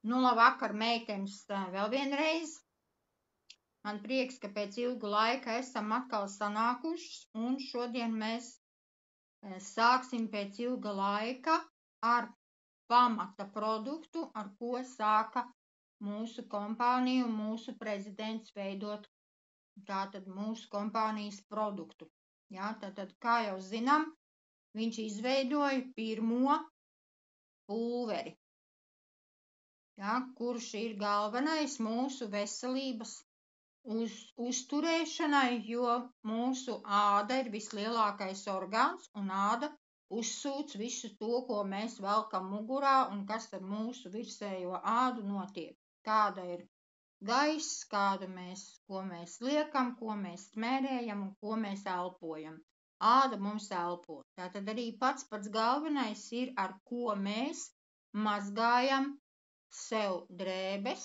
Nu, labvakar, meitenes, vēl vienreiz. Man prieks, ka pēc ilga laika esam atkal sanākušas, un šodien mēs sāksim pēc ilga laika ar pamata produktu, ar ko sāka mūsu kompānija un mūsu prezidents veidot tātad mūsu kompānijas produktu. Jā, tātad, kā jau zinām, viņš izveidoja pirmo pulveri. Ja, kurš ir galvenais mūsu veselības uzturēšanai, jo mūsu āda ir vislielākais orgāns, un āda uzsūc visu to, ko mēs velkam mugurā un kas ar mūsu virsējo ādu notiek. Kāda ir gaiss, ko mēs liekam, ko mēs smērējam un ko mēs elpojam. Āda mums elpo. Tātad arī pats galvenais ir, ar ko mēs mazgājam sev drēbes,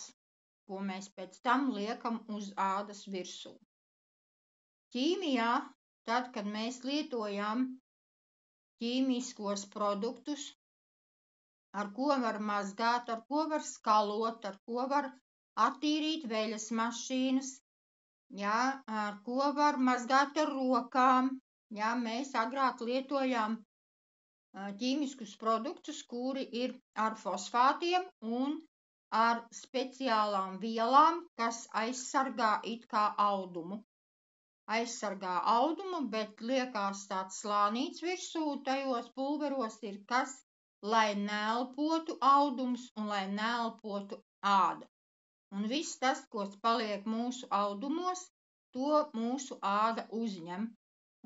ko mēs pēc tam liekam uz ādas virsū. Ķīmijā, tad, kad mēs lietojam ķīmiskos produktus, ar ko var mazgāt, ar ko var skalot, ar ko var attīrīt veļas mašīnas, jā, ar ko var mazgāt ar rokām, jā, mēs agrāk lietojām ķīmiskus produktus, kuri ir ar fosfātiem un ar speciālām vielām, kas aizsargā it kā audumu. Aizsargā audumu, bet liekās tāds slānīts virsū, tajos pulveros ir kas, lai neelpotu audums un lai neelpotu āda. Un viss tas, kas paliek mūsu audumos, to mūsu āda uzņem.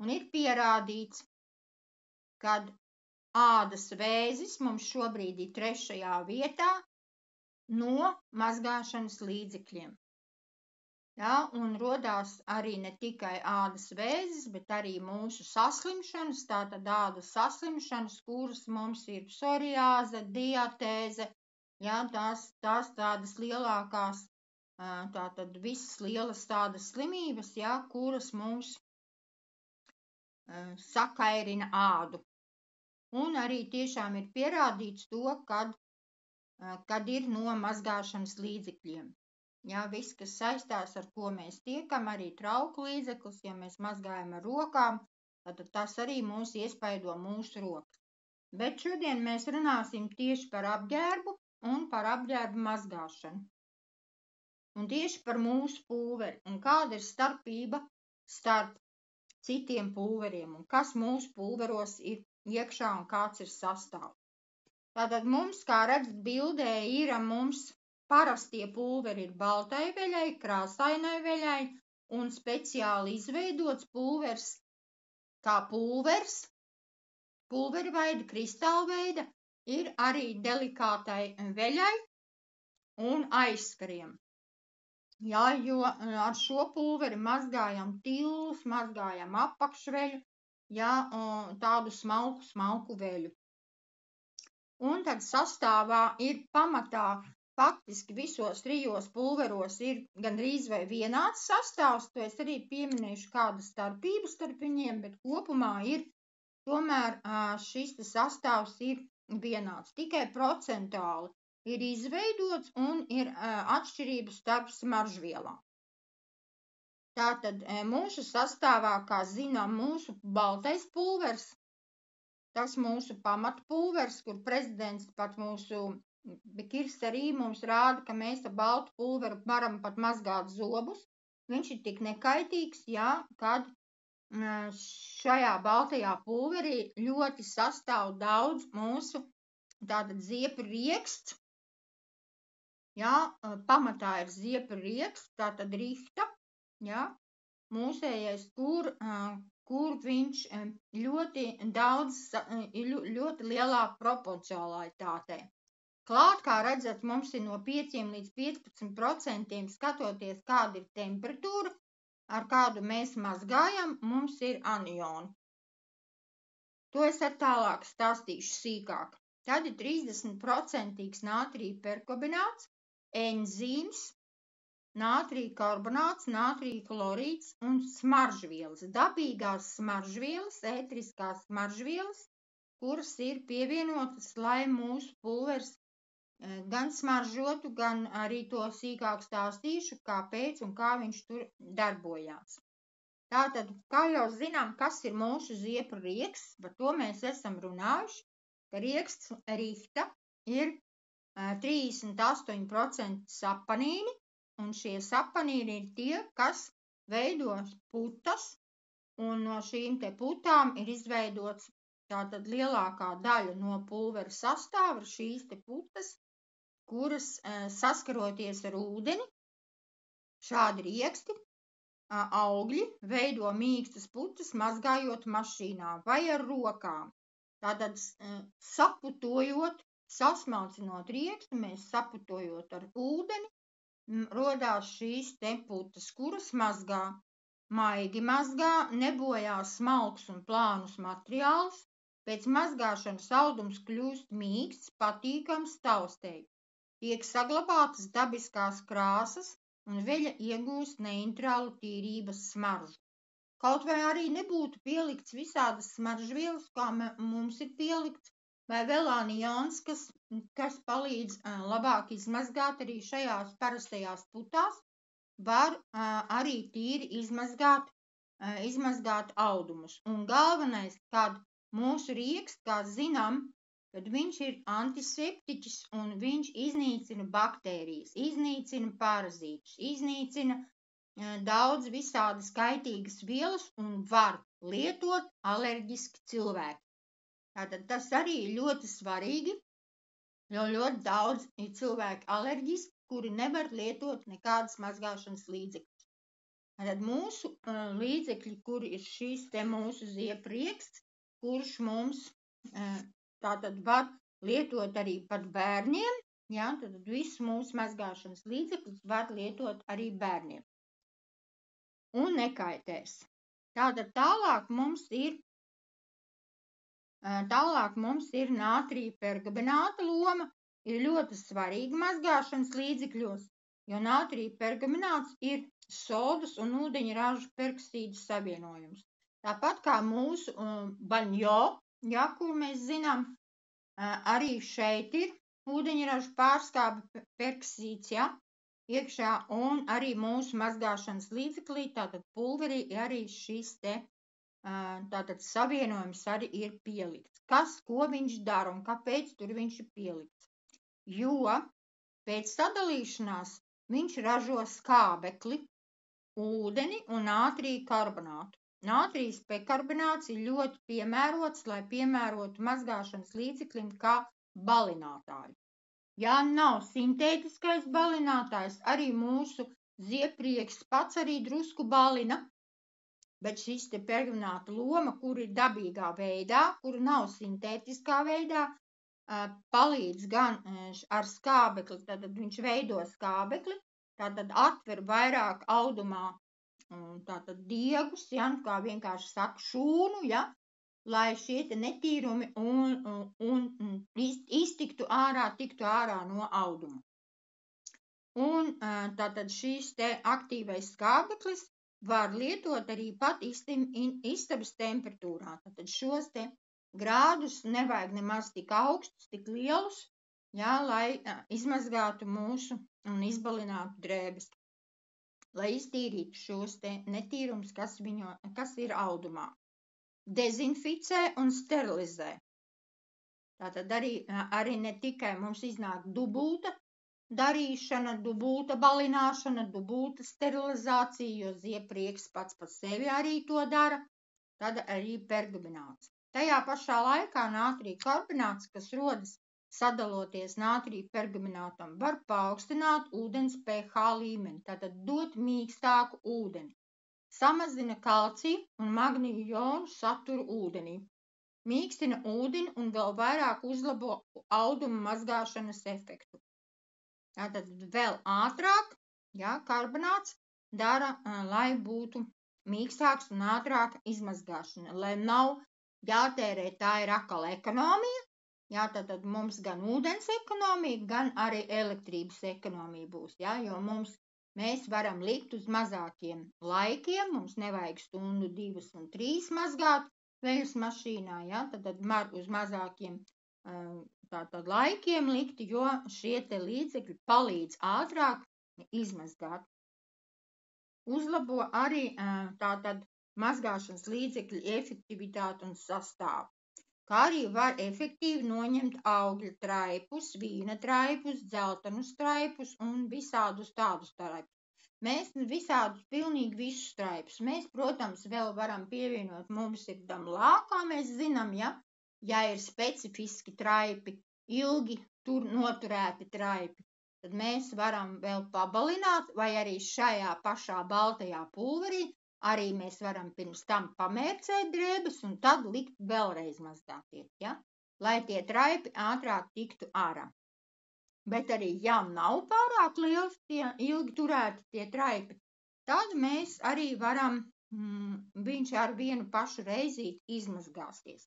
Un ir pierādīts, kad ādas vēzis mums šobrīd ir 3. vietā no mazgāšanas līdzekļiem. Ja, un rodās arī ne tikai ādas vēzis, bet arī mūsu saslimšanas, tātad ādas saslimšanas, kuras mums ir psoriāze, diatēze, ja, tās tādas lielākās, tātad visas lielas tādas slimības, ja, kuras mums sakairina ādu. Un arī tiešām ir pierādīts to, kad ir no mazgāšanas līdzekļiem. Jā, viss, kas saistās, ar ko mēs tiekam, arī trauku līdzeklis, ja mēs mazgājam ar rokām, tad tas arī mūs iespaido mūsu rokas. Bet šodien mēs runāsim tieši par apģērbu un par apģērbu mazgāšanu. Un tieši par mūsu pulveri un kāda ir starpība starp citiem pulveriem un kas mūsu pulveros ir iekšā un kāds ir sastāvs. Tātad mums, kā redzat bildē, ir mums parastie pulveri ir baltai veļai, krāsainai veļai un speciāli izveidots pulvers kā pulvers, pulverveida, kristālveida, ir arī delikātai veļai un aizskariem. Jā, jo ar šo pulveri mazgājam tillus, mazgājam apakšveļu, jā, tādu smalku veļu. Un tad sastāvā ir pamatā, faktiski visos 3 pulveros ir gandrīz vai vienāds sastāvs, to es arī pieminēšu kādas starpības starp viņiem, bet kopumā ir tomēr šis sastāvs ir vienāds, tikai procentuāli ir izveidots un ir atšķirības starp smaržvielām. Tātad mūsu sastāvā, kā zinām, mūsu baltais pulvers, tas mūsu pamatpulvers, kur prezidents pat mūsu Bikirs arī mums rāda, ka mēs ar baltu pulveru varam pat mazgāt zobus. Viņš ir tik nekaitīgs, jā, kad šajā baltajā pulverī ļoti sastāv daudz mūsu tātad ziepju rieksts. Jā, pamatā ir ziepju rieksts, tātad rihta, jā, mūsējais, kur viņš ļoti daudz, ļoti lielā proporcionalitātē. Klāt, kā redzat, mums ir no 5 līdz 15% skatoties, kāda ir temperatūra, ar kādu mēs mazgājam, mums ir anioni. To es tālāk stāstīšu sīkāk. Tad ir 30% nātrija perkobināts, enzīms, nātrija karbonāts, nātrija klorīds un smaržvielas, dabīgās smaržvielas, ētriskās smaržvielas, kuras ir pievienotas, lai mūsu pulvers gan smaržotu, gan arī to sīkāk stāstīšu, kāpēc un kā viņš tur darbojās. Tātad, kā jau zinām, kas ir mūsu ziepru rieksts, par to mēs esam runājuši, ka rieksts rihta ir 38% sapanīni, un šie sapanīni ir tie, kas veido putas, un no šīm te putām ir izveidots tātad lielākā daļa no pulvera sastāva šīs te putas, kuras saskaroties ar ūdeni, šādi rieksti, augļi veido mīkstas putas, mazgājot mašīnā vai ar rokām. Tātad saputojot, sasmalcinot riekstu, mēs saputojot ar ūdeni, rodās šīs te putas, kuras mazgā, maigi mazgā, nebojā smalks un plānus materiālus, pēc mazgāšanas audums kļūst mīksts, patīkams taustei. Tiek saglabātas dabiskās krāsas un veļa iegūst neitrālu tīrības smaržu. Kaut vai arī nebūtu pielikts visādas smaržvielas, kā mums ir pielikts, vai vēl anions, kas palīdz labāk izmazgāt arī šajās parastajās putās, var arī tīri izmazgāt audumus. Un galvenais, kad mūsu rieksts, kā zinām, kad viņš ir antiseptiķis un viņš iznīcina baktērijas, iznīcina parazītus, iznīcina daudz visādas kaitīgas vielas un var lietot alerģiski cilvēki. Tātad tas arī ir ļoti svarīgi, jo ļoti daudz ir cilvēki alerģiski, kuri nevar lietot nekādas mazgāšanas līdzekļus. Tātad mūsu līdzekļi, kuri ir šīs te mūsu ziepru rieksts, kurš mums tātad var lietot arī pat bērniem, ja, tad visu mūsu mazgāšanas līdzekļus var lietot arī bērniem. Un nekaitēs. Tātad tālāk mums ir nātrija pergamenāta loma, ir ļoti svarīga mazgāšanas līdzekļos, jo nātrija pergamināts ir sodas un ūdeņraža peroksīdu savienojums. Tāpat kā mūsu baņo, ja, kur mēs zinām, arī šeit ir ūdeņraža pārskābe peroksīds, ja, iekšā, un arī mūsu mazgāšanas līdzeklī, tātad pulverī, arī šis te tātad savienojums arī ir pielikts. Ko viņš dara un kāpēc tur viņš ir pielikts? Jo pēc sadalīšanās viņš ražo skābekli, ūdeni un nātrija karbonātu. Nātrijas perkarbonāts ir ļoti piemērots, lai piemērotu mazgāšanas līdzeklim kā balinātāju. Ja nav sintētiskais balinātājs, arī mūsu zieprieksts pats arī drusku balina, bet šis te pergamenāta loma, kur ir dabīgā veidā, kur nav sintētiskā veidā, palīdz gan ar skābekli, tad viņš veido skābekli, tātad atver vairāk audumā tātad diegus, ja, kā vienkārši saka šūnu, ja, lai šie te netīrumi un iztiktu ārā, tiktu ārā no auduma. Un tātad šīs te aktīvais skābeklis var lietot arī pat istabas temperatūrā. Tātad šos te grādus nevajag nemaz tik augstus, tik lielus, ja, lai izmazgātu mūsu un izbalinātu drēbes, lai iztīrītu šos te netīrums, kas ir audumā. Dezinficē un sterilizē. Tātad arī ne tikai mums iznāk dubulta darīšana, dubulta balināšana, dubulta sterilizācija, jo zieprieks pats par sevi arī to dara, tad arī pergamenāts. Tajā pašā laikā nātrija karbonāts, kas rodas sadaloties nātrija pergaminātam, var paaugstināt ūdens pH līmeni, tātad dot mīkstāku ūdeni, samazina kalcija un magnija jonu saturu ūdenī, mīkstina ūdeni un vēl vairāk uzlabo audumu mazgāšanas efektu. Tātad vēl ātrāk, ja, karbonāts dara, lai būtu mīkstāks un ātrāka izmazgāšana, lai nav jātērē, tā ir akala ekonomija. Jā, tad mums gan ūdens ekonomija, gan arī elektrības ekonomija būs, jā, jo mēs varam likt uz mazākiem laikiem, mums nevajag stundu, 2 un 3 mazgāt veļas mašīnā, jā, tad uz mazākiem tātad laikiem likti, jo šie te līdzekļi palīdz ātrāk izmazgāt. Uzlabo arī tātad mazgāšanas līdzekļu efektivitāti un sastāvu, kā arī var efektīvi noņemt augļa traipus, vīna traipus, dzeltenus traipus un visādus tādus traipus. Mēs visādus, pilnīgi visus traipus. Mēs, protams, vēl varam pievienot, mums ir damlā, kā mēs zinām, ja ir specifiski traipi, ilgi tur noturēti traipi, tad mēs varam vēl pabalināt, vai arī šajā pašā baltajā pulverī, arī mēs varam pirms tam pamērcēt drēbes un tad likt vēlreiz mazgāties, lai tie traipi ātrāk tiktu ārā. Bet arī, ja nav pārāk liels tie ilgi turēti tie traipi, tad mēs arī varam, viņš ar vienu pašu reizīti izmazgāsies.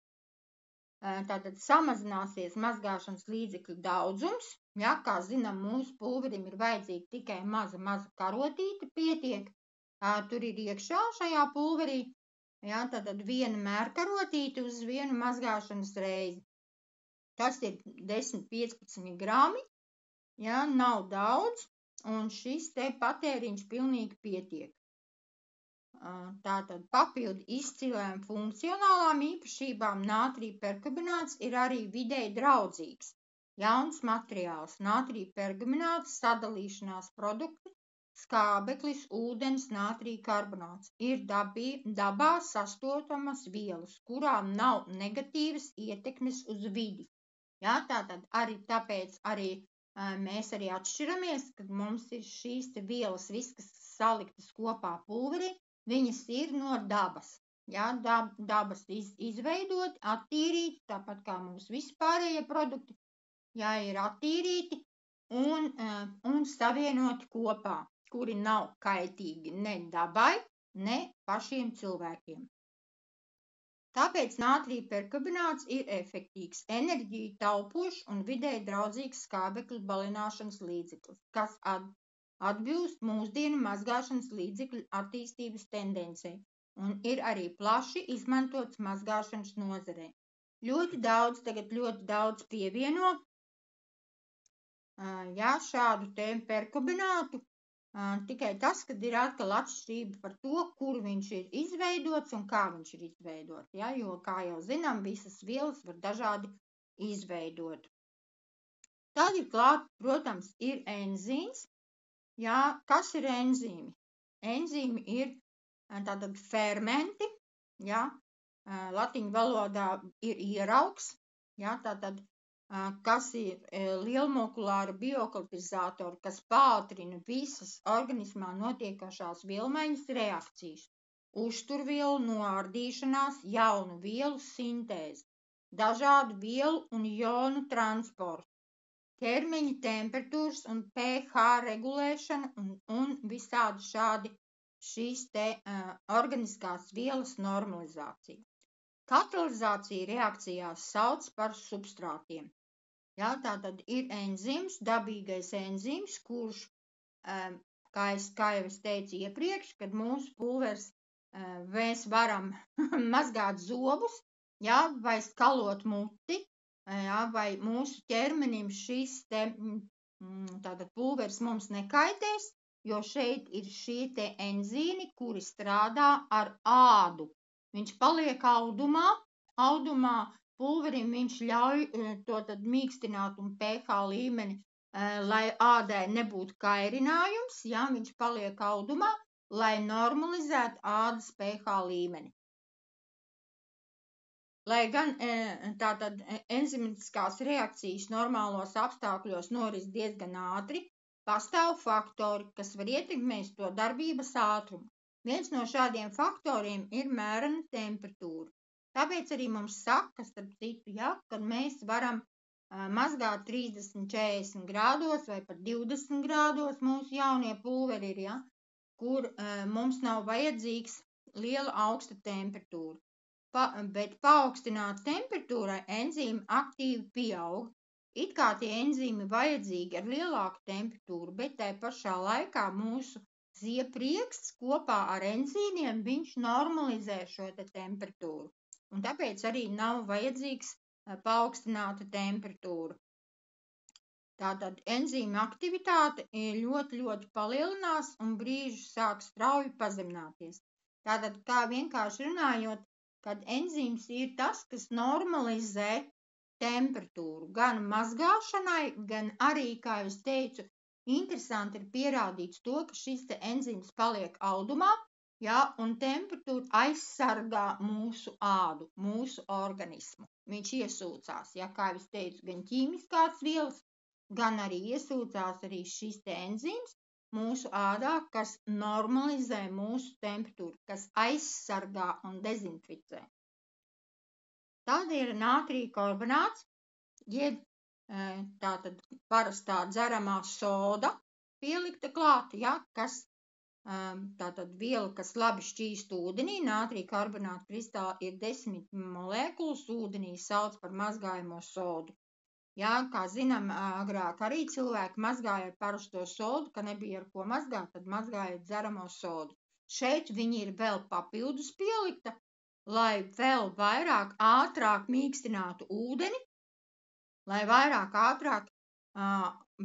Tātad samazināsies mazgāšanas līdzekļu daudzums, kā zinām, mūsu pulverim ir vajadzīga tikai maza karotīte, pietiek, tur ir iekšā šajā pulverī, tātad viena mērkarotīte uz vienu mazgāšanas reizi. Tas ir 10–15 grami. Nav daudz, un šis te patēriņš pilnīgi pietiek. Tātad papildu izcilēm funkcionālām īpašībām nātrija perkarbonāts ir arī videi draudzīgs. Jauns materiāls, nātrija perkarbonāts, sadalīšanās produkti, skābeklis, ūdens, nātrija karbonāts ir dabā sastopamas vielas, kurām nav negatīvas ietekmes uz vidi. Tātad arī tāpēc arī mēs arī atšķiramies, kad mums ir šīs te vielas, viskas saliktas kopā pulverī, viņas ir no dabas. Dabas izveidoti, attīrīti, tāpat kā mums vispārējie produkti, ir attīrīti un savienoti kopā, kuri nav kaitīgi ne dabai, ne pašiem cilvēkiem. Tāpēc nātrija perkarbonāts ir efektīvs, enerģiju taupošs un videi draudzīgs skābekļu balināšanas līdzeklis, kas atbilst mūsdienu mazgāšanas līdzekļu attīstības tendencei un ir arī plaši izmantots mazgāšanas nozarē. Ļoti daudz pievieno šādu te perkarbonātu. Tikai tas, kad ir atkal atšķirība par to, kur viņš ir izveidots un kā viņš ir izveidots, jo, kā jau zinām, visas vielas var dažādi izveidot. Tad ir klāt, protams, ir enzīms. Kas ir enzīmi? Enzīmi ir tātad fermenti, latiņu valodā ir ieraugs, tātad kas ir lielmolekulāri biokatalizatori, kas pātrina visas organismā notiekošās vielmaiņas reakcijas, uzturvielu noardīšanās, jaunu vielu sintēzi, dažādu vielu un jonu transportu, ķermeņa temperatūras un pH regulēšana un visādi šādi šīs te organiskās vielas normalizācija. Katalizācija reakcijās sauc par substrātiem. Tātad ir enzīms, dabīgais enzīms, kurš, kā jau es teicu iepriekš, kad mūsu pulvers mēs varam mazgāt zobus, vai skalot muti, vai mūsu ķermenim šis te tātad pulvers mums nekaitēs, jo šeit ir šie te enzīmi, kuri strādā ar ādu. Viņš paliek audumā pulverim viņš ļauj to tad mīkstināt un pH līmeni, lai ādai nebūtu kairinājums, viņš paliek audumā, lai normalizētu ādas pH līmeni. Lai gan tātad enzimatiskās reakcijas normālos apstākļos noris diezgan ātri, pastāv faktori, kas var ietekmēt to darbības ātrumu. Viens no šādiem faktoriem ir mērena temperatūra. Tāpēc arī mums saka, starp citu, kad mēs varam mazgāt 30–40 grādos vai pat 20 grādos mūsu jaunie pulveri ir, kur mums nav vajadzīgs liela augsta temperatūra. Bet paaugstināt temperatūrai enzīmi aktīvi pieaug. It kā tie enzīmi vajadzīgi ar lielāku temperatūru, bet tai pašā laikā mūsu zieprieksts kopā ar enzīmiem viņš normalizē šo te temperatūru. Un tāpēc arī nav vajadzīgs paaugstināta temperatūra. Tātad enzīma aktivitāte ļoti palielinās un brīži sāk strauji pazemināties. Tātad, kā vienkārši runājot, kad enzīms ir tas, kas normalizē temperatūru gan mazgāšanai, gan arī, kā es teicu, interesanti ir pierādīts to, ka šis te enzīms paliek audumā, ja, un temperatūra aizsargā mūsu ādu, mūsu organismu. Viņš iesūcās, ja, kā es teicu, gan ķīmiskās vielas, gan arī iesūcās arī šis te enzīms mūsu ādā, kas normalizē mūsu temperatūru, kas aizsargā un dezinficē. Tad ir nātrija karbonāts, jeb tātad parastā dzeramā soda pielikta klāt, ja, kas tātad viela, kas labi šķīst ūdenī, nātrija karbonāta kristāli ir 10 molekulas, ūdenī sauc par mazgājamo sodu. Jā, kā zinām, agrāk arī cilvēki mazgāja ar parasto sodu, ka nebija ar ko mazgāt, tad mazgāja dzeramo sodu. Šeit viņi ir vēl papildus pielikta, lai vēl vairāk ātrāk mīkstinātu ūdeni, lai vairāk ātrāk,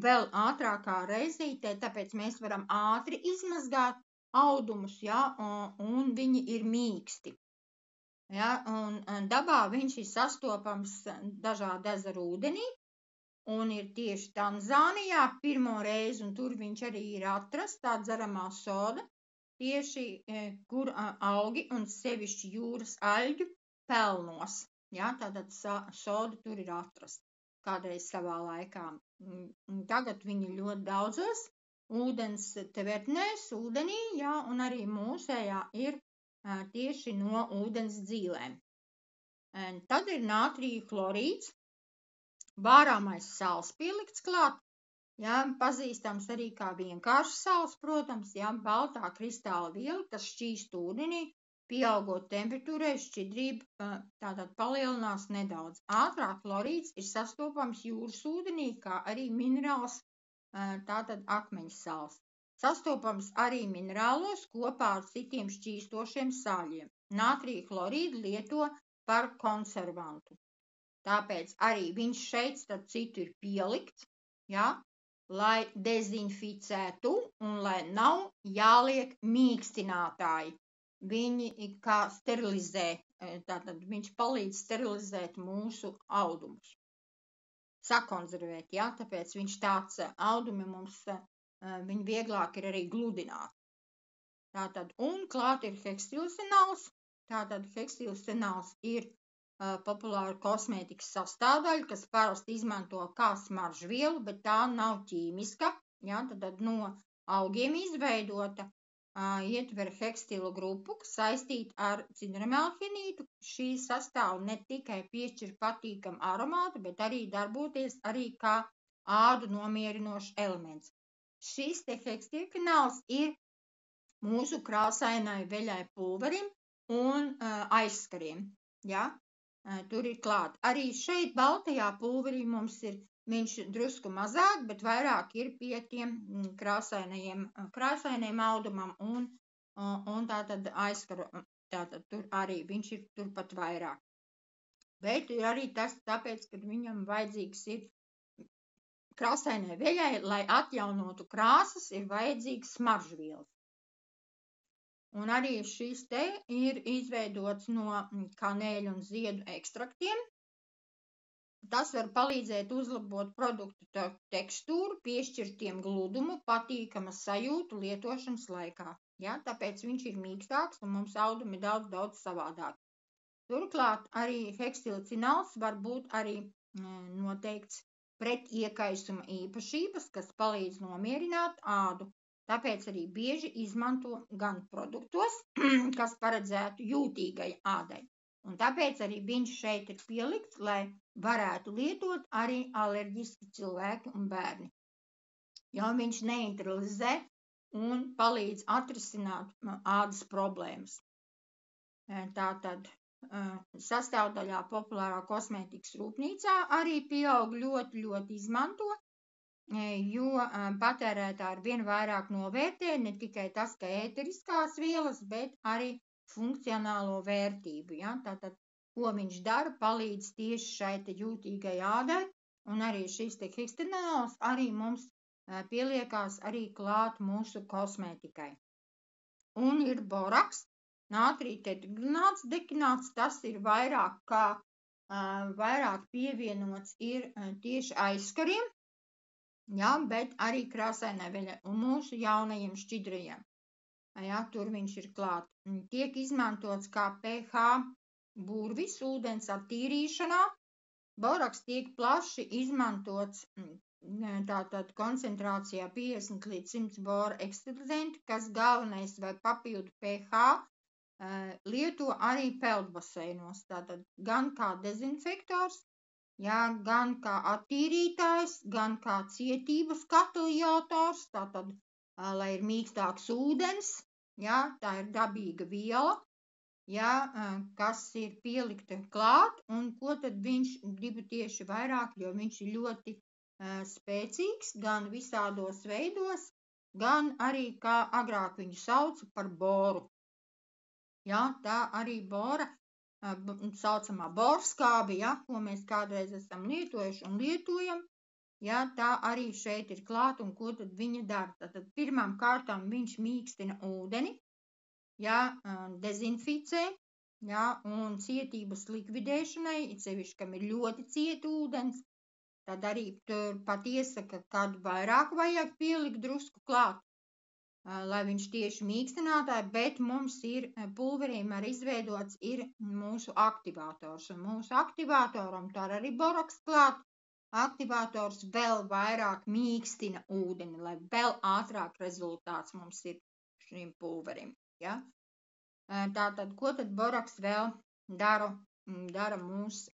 vēl ātrākā reizītē, tāpēc mēs varam ātri izmazgāt audumus, jā, un viņi ir mīksti. Jā, un dabā viņš ir sastopams dažādu ezeru ūdenī, un ir tieši Tanzānijā pirmo reizi, un tur viņš arī ir atrasts, tā dzeramā soda, tieši kur augi un sevišķi jūras aļģu pelnos. Jā, tātad soda tur ir atrasta kādreiz savā laikā. Tagad viņi ļoti daudzos ūdens tvertnēs, ūdenī, jā, un arī mūsējā ir tieši no ūdens dzīlēm. Tad ir nātrija chlorīds, bārāmais sāls pielikts klāt, jā, pazīstams arī kā vienkārši sāls, protams, jā, baltā kristāla viela, kas šķīst ūdenī, pieaugot temperatūrai, šķidrība tātad palielinās nedaudz. Ātrāk chlorīds ir sastopams jūras ūdenī, kā arī minerāls, tātad akmeņu sāls. Sastopams arī minerālos kopā ar citiem šķīstošiem sāļiem. Nātrija chlorīdu lieto par konservantu. Tāpēc arī viņš šeit, starp citu, ir pielikts, ja, lai dezinficētu un lai nav jāliek mīkstinātāji. Viņi kā sterilizē, tātad viņš palīdz sterilizēt mūsu audumus. Sakonservēt, ja, tāpēc viņš tāds audumi mums, viņi vieglāk ir arī gludināt. Tātad, un klāt ir hekstilsenāls, tātad hekstilsenāls ir populāra kosmētikas sastāvdaļa, kas parasti izmanto kā smaržvielu, bet tā nav ķīmiska, ja, tad no augiem izveidota, ietver hekstilu grupu, kas saistīta ar cidramelhinītu. Šī sastāv ne tikai piešķir patīkam aromātu, bet arī darboties arī kā ādu nomierinošs elements. Šis te hekstilfenāls ir mūsu krāsainai veļai pulverim un aizskariem, ja. Tur ir klāt. Arī šeit baltajā pulverī mums ir viņš drusku mazāk, bet vairāk ir pie tiem krāsainiem audumam un tātad aizskaru, tātad tur arī viņš ir turpat vairāk. Bet ir arī tas tāpēc, ka viņam vajadzīgs ir krāsainai veļai, lai atjaunotu krāsas, ir vajadzīgs smaržvielas. Un arī šis te ir izveidots no kanēļu un ziedu ekstraktiem. Tas var palīdzēt uzlabot produktu tekstūru, piešķirt tiem gludumu, patīkama sajūtu lietošanas laikā. Ja? Tāpēc viņš ir mīkstāks un mums audumi daudz savādāk. Turklāt arī hekstilcināls var būt arī noteikts pret iekaisuma īpašības, kas palīdz nomierināt ādu. Tāpēc arī bieži izmanto gan produktos, kas paredzētu jūtīgai ādai. Un tāpēc arī viņš šeit ir pielikts, lai varētu lietot arī alerģiski cilvēki un bērni. Jo viņš neutralizē un palīdz atrisināt ādas problēmas. Tātad sastāvdaļā populārā kosmētikas rūpnīcā arī pieaug ļoti izmanto, jo patērētāji ar vien vairāk novērtē ne tikai tas, ka ēteriskās vielas, bet arī funkcionālo vērtību. Ja? Tātad ko viņš dara, palīdz tieši šai te jūtīgai ādai, un arī šis te hikstinols arī mums pieliekās arī klāt mūsu kosmētikai. Un ir boraks, nātrija tetrahidrināts dekināts, tas ir vairāk pievienots ir tieši aizskariem, jā, bet arī krāsainai veļai un mūsu jaunajiem šķidrajiem. Jā, tur viņš ir klāt. Tiek izmantots kā pH burvis ūdens attīrīšanā. Boraks tiek plaši izmantots tātad koncentrācijā 50 līdz 100 bora ekstrazentu, kas galvenais vai papildu pH lieto arī peldbaseinos. Tātad gan kā dezinfektors, jā, gan kā attīrītājs, gan kā cietības kataliators, tātad, lai ir mīkstāks ūdens, jā, tā ir dabīga viela, jā, kas ir pielikta klāt, un ko tad viņš gribu tieši vairāk, jo viņš ir ļoti spēcīgs, gan visādos veidos, gan arī, kā agrāk viņu sauca par boru. Jā, tā arī bora, saucamā borskābe, ja, ko mēs kādreiz esam lietojuši un lietojam, ja, tā arī šeit ir klāt, un ko tad viņa dara. Tad pirmām kārtām viņš mīkstina ūdeni, ja, dezinficē, ja, un cietības likvidēšanai, it sevišķi, kam ir ļoti cieta ūdens, tad arī tur pat iesaka, kad vairāk vajag pielikt drusku klāt, lai viņš tieši mīkstinātāji, bet mums ir pulverim arī izveidots ir mūsu aktivators, un mūsu aktivatoram tā arī boraks klāt. Aktivators vēl vairāk mīkstina ūdeni, lai vēl ātrāk rezultāts mums ir šim pulverim, ja? Tātad, ko tad boraks vēl dara mūs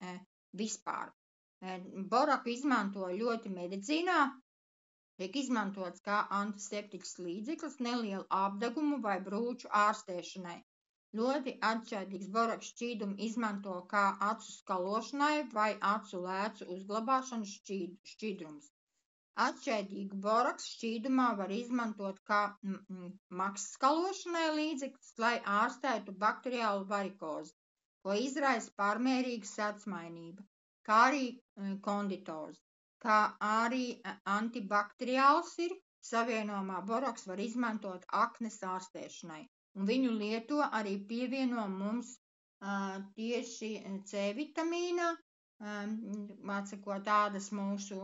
vispār? Boraku izmanto ļoti medicīnā, tiek izmantots kā antiseptiķis līdzeklis nelielu apdegumu vai brūču ārstēšanai. Ļoti atšķaidīgs boraks šķīdumu izmanto kā acu skalošanai vai acu lēcu uzglabāšanas šķidrums. Atšķaidīgu boraks šķīdumā var izmantot kā maksas skalošanai līdzeklis, lai ārstētu bakteriālu varikozi, ko izraisa pārmērīga sacmainība, kā arī konditozi. Kā arī antibakteriāls ir, savienojumā boraks var izmantot aknes ārstēšanai, un viņu lieto arī pievieno mums tieši C vitamīna, atsakot tādas mūsu,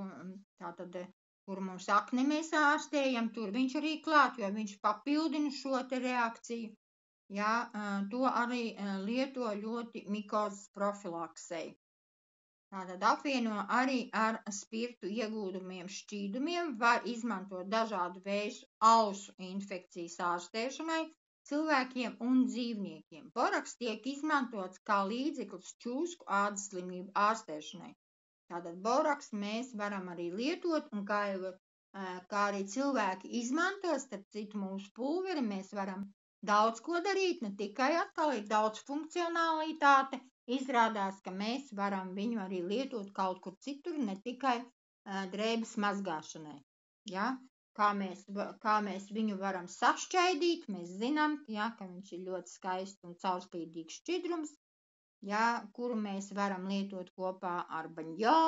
tātad, kur mums akni mēs ārstējam, tur viņš arī klāt, jo viņš papildina šo te reakciju, jā, to arī lieto ļoti mikozes profilaksei. Tātad apvieno arī ar spirtu iegūdumiem šķīdumiem, var izmantot dažādu veidu ausu infekcijas ārstēšanai cilvēkiem un dzīvniekiem. Boraks tiek izmantots kā līdzeklis čūsku ādas slimību ārstēšanai. Tātad boraks mēs varam arī lietot, un kā arī cilvēki izmanto, starp citu mūsu pulveri, mēs varam daudz ko darīt, ne tikai atkal ir daudz funkcionalitāte. Izrādās, ka mēs varam viņu arī lietot kaut kur citur, ne tikai drēbes mazgāšanai. Ja? Kā mēs viņu varam sašķaidīt, mēs zinām, ja, ka viņš ir ļoti skaists un caurspīdīgs šķidrums, ja, kuru mēs varam lietot kopā ar baņjo.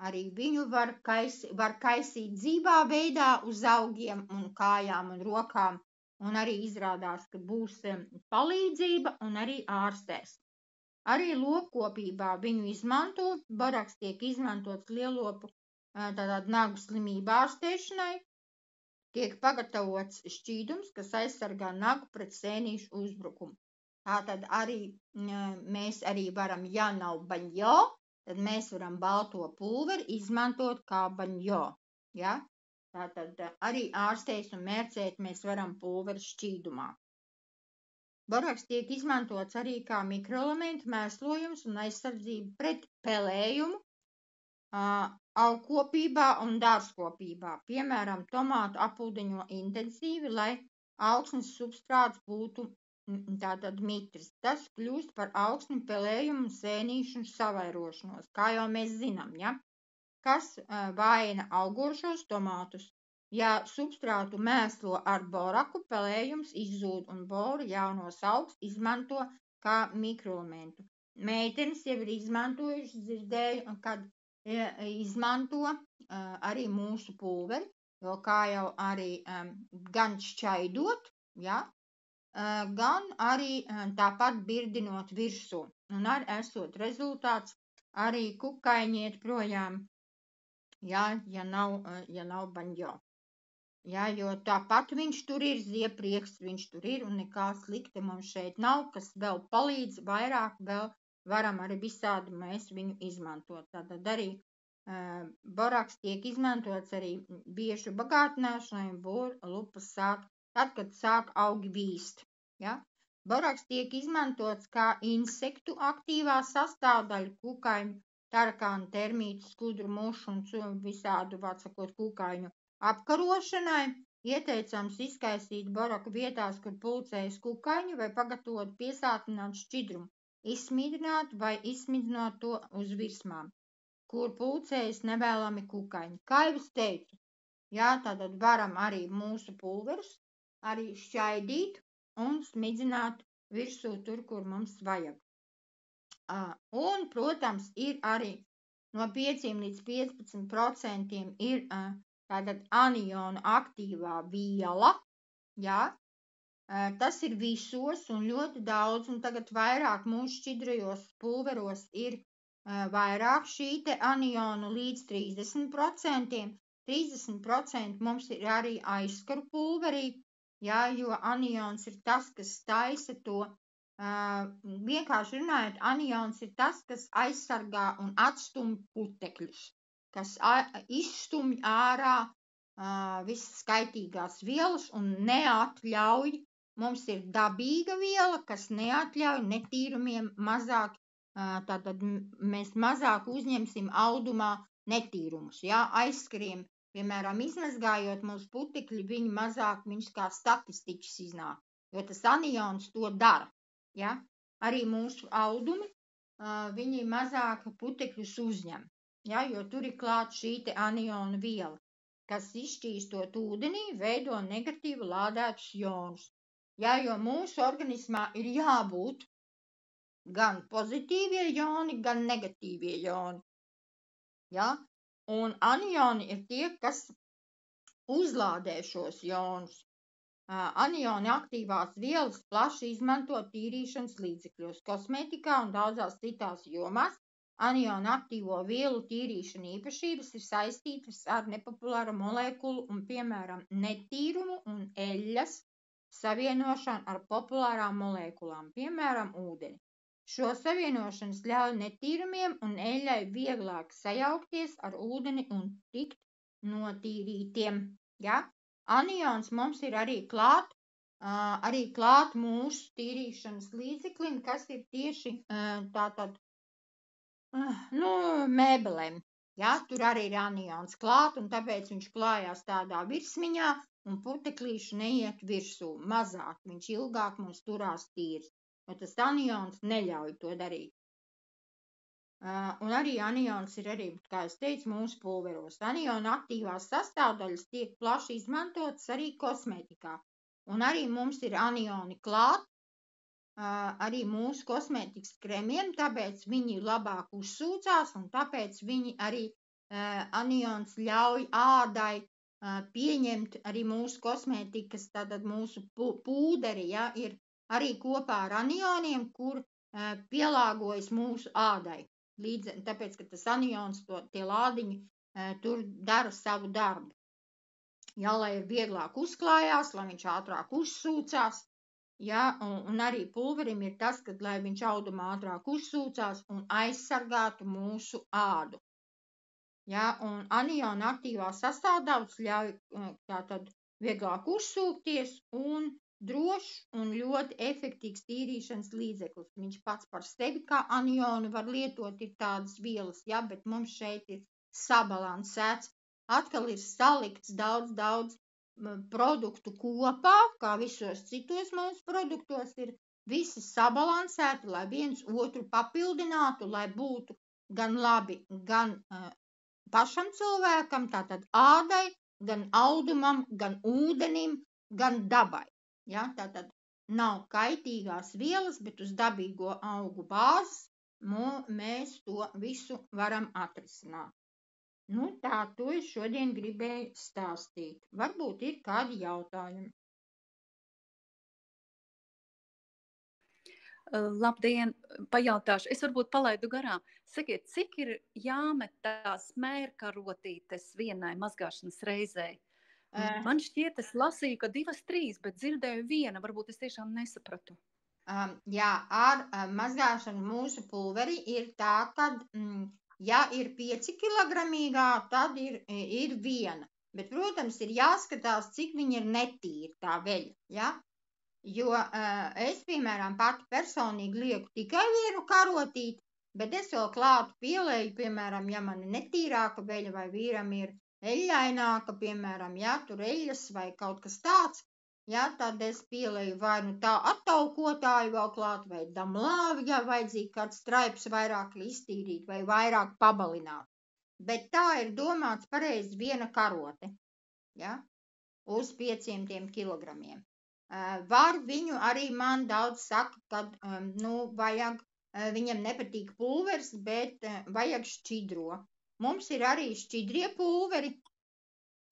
Arī viņu var kaisīt dzīvā veidā uz augiem un kājām un rokām, un arī izrādās, ka būs palīdzība un arī ārstēs. Arī lopkopībā viņu izmanto, boraks tiek izmantots lielopu tātad nagu slimību ārstēšanai, tiek pagatavots šķīdums, kas aizsargā nagu pret sēnīšu uzbrukumu. Tātad arī mēs arī varam, ja nav baņjo, tad mēs varam balto pulveri izmantot kā baņjo, ja? Tātad arī ārstēs un mērcēt mēs varam pulveri šķīdumā. Boraks tiek izmantots arī kā mikroelementu mēslojums un aizsardzība pret pelējumu augkopībā un dārzkopībā. Piemēram, tomātu apūdeņo intensīvi, lai augsnes substrāts būtu tātad mitrs. Tas kļūst par augsni pelējumu un sēnīšu savairošanos, kā jau mēs zinām, ja? Kas vājina augošos tomātus. Ja substrātu mēslo ar boraku, pelējums izzūd un boru jaunos augs izmanto kā mikroelementu. meitenes jau ir izmantojušas, dzirdēju, kad izmanto arī mūsu pulveri, jo kā jau arī gan šķaidot, ja, gan arī tāpat birdinot virsū. Un arī esot rezultāts, arī kukaiņi iet projām, ja nav banjo. Ja, jo tāpat viņš tur ir, zieprieks viņš tur ir, un nekā slikta mums šeit nav, kas vēl palīdz vairāk, vēl varam arī visādi mēs viņu izmantot. Tātad arī boraks tiek izmantots arī biežu bagātināšanai, lupas sāk, tad, kad sāk augi vīst. Ja? Boraks tiek izmantots kā insektu aktīvā sastāvdaļa kukaiņu, tarakānu, termītu, skudru, mušu un visādu, vārdsakot, kukaiņu apkarošanai. Ieteicams izkaisīt boraku vietās, kur pulcējas kukaiņi, vai pagatavot piesātinātu šķidrumu, izsmidrināt vai izsmidzinot to uz virsmām, kur pulcējas nevēlami kukaiņi. Kā jau es teicu, jā, tātad varam arī mūsu pulverus arī šķaidīt un smidzināt virsū tur, kur mums vajag. Un, protams, ir arī no 5 līdz 15% ir tātad anionu aktīvā viela, jā, tas ir visos un ļoti daudz, un tagad vairāk mūsu šķidrajos pulveros ir vairāk šī te anionu līdz 30%. 30% mums ir arī aizskaru pulverī, jā, jo anions ir tas, kas taisa to, vienkārši runājot, anions ir tas, kas aizsargā un atstumj putekļus, kas izstumj ārā visas skaitīgās vielas un neatļauj, mums ir dabīga viela, kas neatļauj netīrumiem mazāk, tātad mēs mazāk uzņemsim audumā netīrumus, jā, aizskariem, piemēram, izmazgājot mūsu putekļi, viņš kā statistiķis iznāk, jo tas anions to dara, jā, arī mūsu audumi, viņi mazāk putekļus uzņem. Ja, jo tur ir klāt šī te anionu viela, kas izšķīstot ūdenī, veido negatīvi lādētus jonus. Ja, jo mūsu organismā ir jābūt gan pozitīvie joni, gan negatīvie joni. Ja, un anioni ir tie, kas uzlādē šos jonus. Anioni aktīvās vielas plaši izmanto tīrīšanas līdzekļos, kosmētikā un daudzās citās jomās. Anionu aktīvo vielu tīrīšana īpašības ir saistītas ar nepopulāru molekulu un, piemēram, netīrumu un eļļas savienošanu ar populārām molekulām, piemēram, ūdeni. Šo savienošanas ļauj netīrumiem un eļļai vieglāk sajaukties ar ūdeni un tikt notīrītiem. Ja? Anions mums ir arī klāt mūsu tīrīšanas līdzeklim, kas ir tieši tātad mēbelēm, ja, tur arī ir anions klāt, un tāpēc viņš klājās tādā virsmiņā, un puteklīši neiet virsū, mazāk, viņš ilgāk mums turās tīrs, jo tas anions neļauj to darīt. Un arī anions ir arī, kā es teicu, mūsu pulveros. Aniona aktīvās sastāvdaļas tiek plaši izmantotas arī kosmētikā, un arī mums ir anioni klāt, arī mūsu kosmētikas kremiem, tāpēc viņi labāk uzsūcās un tāpēc viņi arī anions ļauj ādai pieņemt arī mūsu kosmētikas, tātad mūsu pūderi, ja, ir arī kopā ar anioniem, kur pielāgojas mūsu ādai. Tāpēc, ka tas anions, tie lādiņi tur dara savu darbu. Ja, lai ir vieglāk uzklājās, lai viņš ātrāk uzsūcās, ja, un arī pulverim ir tas, ka, lai viņš audumā ātrāk uzsūcās un aizsargātu mūsu ādu. Ja, un aniona aktīvā sastāvdaļas ļauj tātad vieglāk uzsūkties un drošs un ļoti efektīvs tīrīšanas līdzeklis. Viņš pats par sevi kā anionu var lietot, ir tādas vielas, ja, bet mums šeit ir sabalansēts. Atkal ir salikts daudz produktu kopā, kā visos citos mūsu produktos ir visi sabalansēti, lai viens otru papildinātu, lai būtu gan labi, gan pašam cilvēkam, tātad ādai, gan audumam, gan ūdenim, gan dabai. Ja, tātad nav kaitīgās vielas, bet uz dabīgo augu bāzes mēs to visu varam atrisināt. Nu, tā to es šodien gribēju stāstīt. Varbūt ir kādi jautājumi. Labdien, pajautāšu. Es varbūt palaidu garām. Sakiet, cik ir jāmet tās mērkarotītes vienai mazgāšanas reizei? Man šķiet, es lasīju, ka 2, 3, bet dzirdēju 1. Varbūt es tiešām nesapratu. Jā, ar mazgāšanu mūsu pulveri ir tā, ka, ja ir 5 kilogramīgā, tad ir 1. Bet, protams, ir jāskatās, cik viņa ir netīra, tā veļa, ja? Jo es, piemēram, pati personīgi lieku tikai 1 karotīti, bet es vēl klātu pielēju, piemēram, ja man ir netīrāka veļa vai vīram ir eļļaināka, piemēram, ja tur eļļas vai kaut kas tāds, ja, tad es pielēju vai nu tā attaukotāju vēl klāt, vai damlāvi, ja vajadzīgi kāds straips vairāk iztīrīt vai vairāk pabalināt. Bet tā ir domāts pareizi 1 karote, ja, uz 500 kilogramiem. Var viņu arī man daudz saka, kad, vajag, viņam nepatīk pulveris, bet vajag šķidro. Mums ir arī šķidrie pulveri,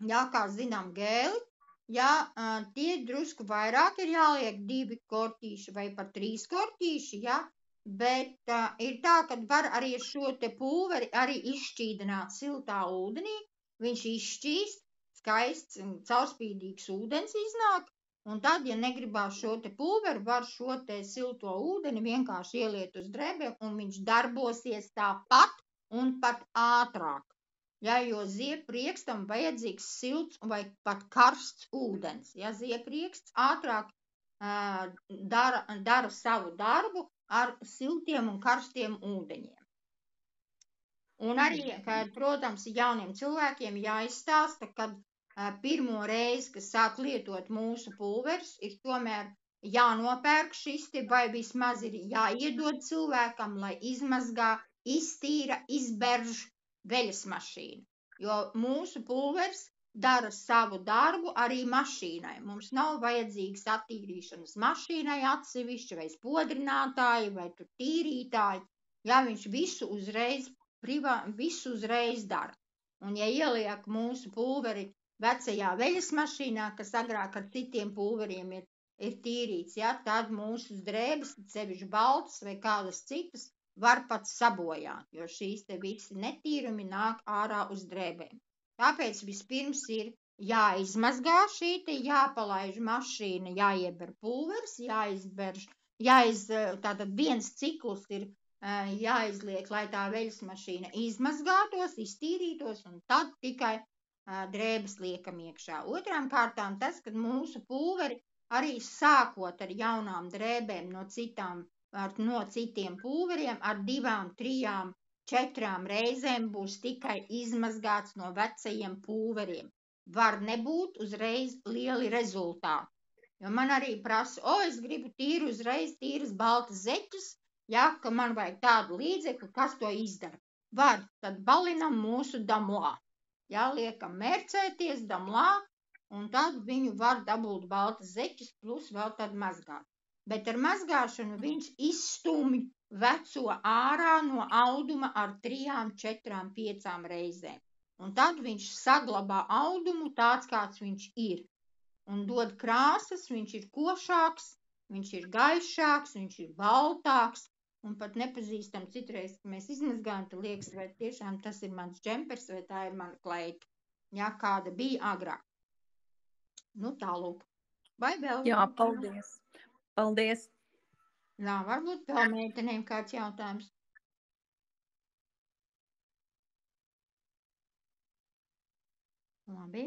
jā, kā zinām, gēli, jā, tie drusku vairāk ir jāliek 2 kortīši vai pat 3 kortīši, jā, bet ir tā, ka var arī šo te pulveri arī izšķīdināt siltā ūdenī, viņš izšķīst, skaists un caurspīdīgs ūdens iznāk, un tad, ja negribās šo te pulveri, var šo te silto ūdeni vienkārši ieliet uz drēbēm, un viņš darbosies tāpat un pat ātrāk. Ja, jo ziepriekstam vajadzīgs silts vai pat karsts ūdens. Ja, zieprieksts ātrāk dara savu darbu ar siltiem un karstiem ūdeņiem. Un arī, kad, protams, jauniem cilvēkiem jāizstāsta, kad pirmo reizi, kas sāk lietot mūsu pulveris, ir tomēr jānopērk šis te, vai vismaz ir jāiedod cilvēkam, lai izmazgā, iztīra, izberž veļas mašīnu. Jo mūsu pulveris dara savu darbu arī mašīnai. Mums nav vajadzīgas attīrīšanas mašīnai atsevišķi, vai spodrinātāji, vai tur tīrītāji. Ja, viņš visu uzreiz dara. Un ja ieliek mūsu pulveri vecajā veļas mašīnā, kas agrāk ar citiem pulveriem ir tīrīts, ja, tad mūsu drēbes, sevišķi baltas vai kādas citas, var pat sabojāt, jo šīs te visi netīrumi nāk ārā uz drēbēm. Tāpēc vispirms ir jāizmazgā šī te, jāpalaiž mašīna, jāieber pulveris, tātad 1 cikls ir jāizliek, lai tā veļas mašīna izmazgātos, iztīrītos, un tad tikai drēbes liekam iekšā. Otrām kārtām tas, kad mūsu pulveri arī sākot ar jaunām drēbēm no citiem pulveriem ar 2, 3, 4 reizēm būs tikai izmazgāts no vecajiem pulveriem. Var nebūt uzreiz lieli rezultāti. Jo man arī prasa, es gribu tīru uzreiz, tīras baltas zeķes, ja, ka man vajag tādu līdzekli, kas to izdara. Var, tad balinam mūsu damlā. Ja, liekam mērcēties damlā, un tad viņu var dabūt baltas zeķes, plus vēl tad mazgāt. Bet ar mazgāšanu viņš izstumj veco ārā no auduma ar 3, 4, 5 reizēm. Un tad viņš saglabā audumu tāds, kāds viņš ir. Un dod krāsas, viņš ir košāks, viņš ir gaišāks, viņš ir baltāks. Un pat nepazīstam citreiz, ka mēs izmazgājam, tad liekas, vai tiešām tas ir mans džempers, vai tā ir mana kleita, ja, kāda bija agrāk. Nu, tālūk. Vai vēl? Jā, paldies. Paldies. Jā, varbūt vēl meitenēm kāds jautājums. Labi.